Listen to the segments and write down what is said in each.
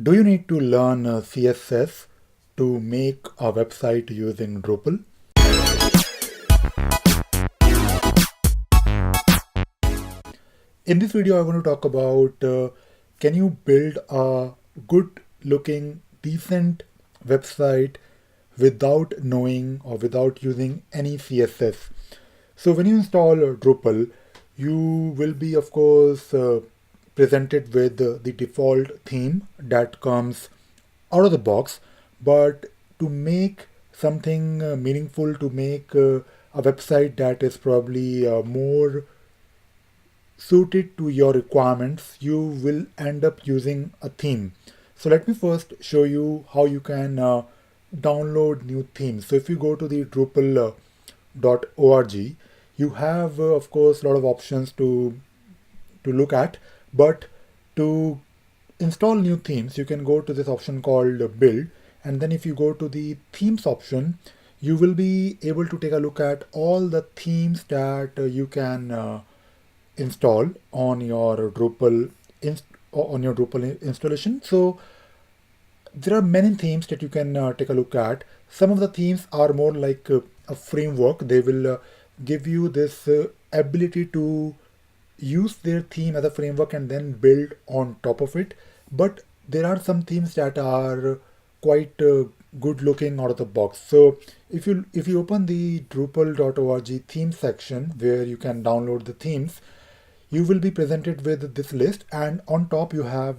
Do you need to learn CSS to make a website using Drupal? In this video, I want to talk about can you build a good looking, decent website without knowing or without using any CSS. So when you install Drupal, you will be, of course, presented with the default theme that comes out of the box. But to make something meaningful, to make a website that is probably more suited to your requirements, you will end up using a theme. So let me first show you how you can download new themes. So if you go to the Drupal.org, you have, of course, a lot of options to look at. But to install new themes, you can go to this option called Build. And then if you go to the Themes option, you will be able to take a look at all the themes that you can install on your Drupal installation. So there are many themes that you can take a look at. Some of the themes are more like a framework. They will give you this ability to use their theme as a framework and then build on top of it. But there are some themes that are quite good looking out of the box. So if you open the Drupal.org theme section where you can download the themes, you will be presented with this list, and on top you have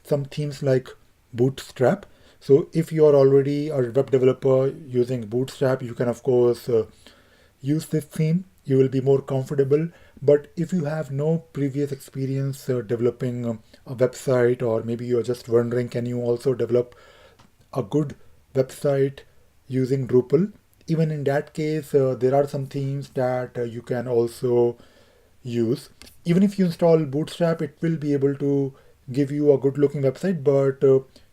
some themes like Bootstrap. So if you are already a web developer using Bootstrap, you can of course use this theme. You will be more comfortable. But if you have no previous experience developing a website, or maybe you're just wondering, can you also develop a good website using Drupal? Even in that case, there are some themes that you can also use. Even if you install Bootstrap, it will be able to give you a good looking website, but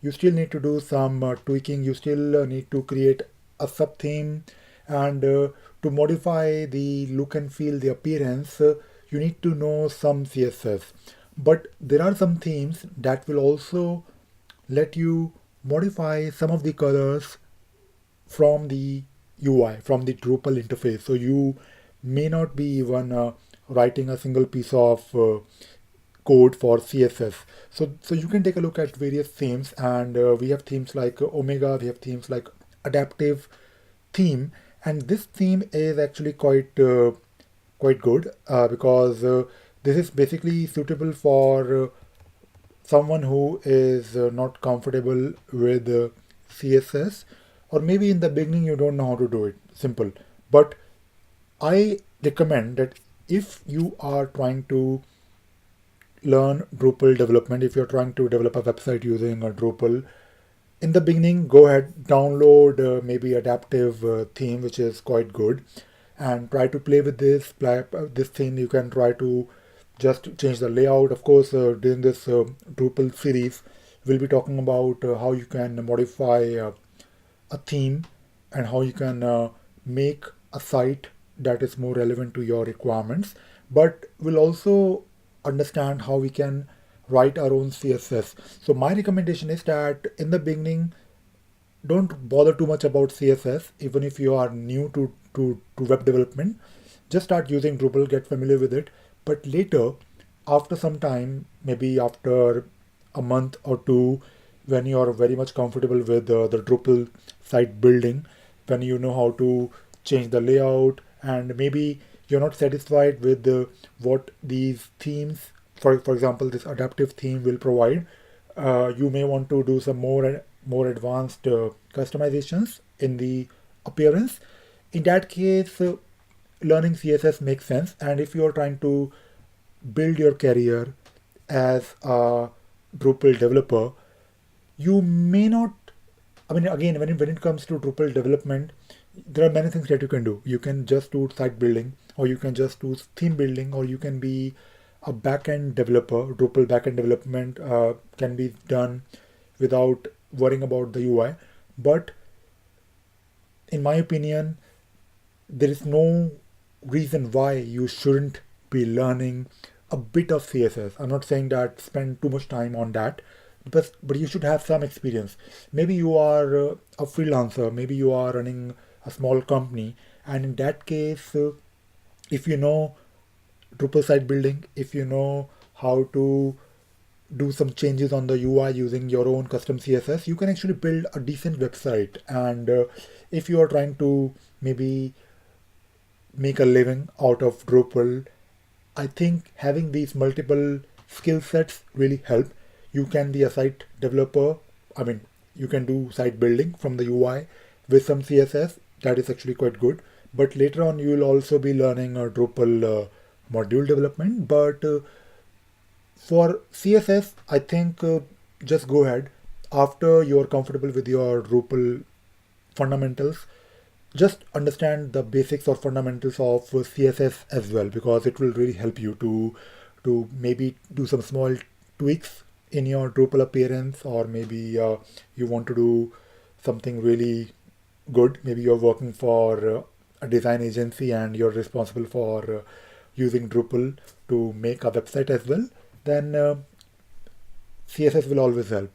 you still need to do some tweaking. You still need to create a sub theme, and to modify the look and feel, the appearance, you need to know some CSS. But there are some themes that will also let you modify some of the colors from the UI, from the Drupal interface. So you may not be even writing a single piece of code for CSS. So you can take a look at various themes, and we have themes like Omega, we have themes like Adaptive Theme, and this theme is actually quite good because this is basically suitable for someone who is not comfortable with CSS, or maybe in the beginning you don't know how to do it. Simple. But I recommend that if you are trying to learn Drupal development, if you're trying to develop a website using a Drupal, in the beginning, go ahead, download maybe adaptive theme, which is quite good, and try to play with this theme. You can try to just change the layout. Of course, during this Drupal series, we'll be talking about how you can modify a theme and how you can make a site that is more relevant to your requirements. But we'll also understand how we can write our own CSS. So my recommendation is that in the beginning, don't bother too much about CSS. Even if you are new to web development, just start using Drupal, get familiar with it. But later, after some time, maybe after a month or two, when you are very much comfortable with the Drupal site building, when you know how to change the layout, and maybe you're not satisfied with what these themes, for example, this adaptive theme will provide, you may want to do some more advanced customizations in the appearance. In that case, learning CSS makes sense. And if you are trying to build your career as a Drupal developer, you may not. I mean, again, when it comes to Drupal development, there are many things that you can do. You can just do site building, or you can just do theme building, or you can be a backend developer. Drupal backend development can be done without worrying about the UI. But in my opinion, there is no reason why you shouldn't be learning a bit of CSS. I'm not saying that spend too much time on that. but you should have some experience. Maybe you are a freelancer, maybe you are running a small company, and in that case, if you know Drupal site building, if you know how to do some changes on the UI using your own custom CSS, you can actually build a decent website. And if you are trying to maybe make a living out of Drupal, I think having these multiple skill sets really help. You can be a site developer. I mean, you can do site building from the UI with some CSS. That is actually quite good. But later on, you will also be learning Drupal module development. But for CSS, I think just go ahead after you're comfortable with your Drupal fundamentals. Just understand the basics or fundamentals of CSS as well, because it will really help you to maybe do some small tweaks in your Drupal appearance, or maybe you want to do something really good. Maybe you're working for a design agency and you're responsible for using Drupal to make a website as well. Then CSS will always help.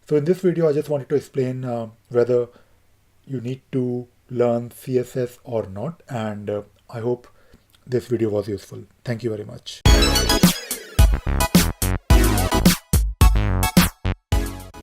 So in this video, I just wanted to explain whether you need to learn CSS or not, and I hope this video was useful. Thank you very much.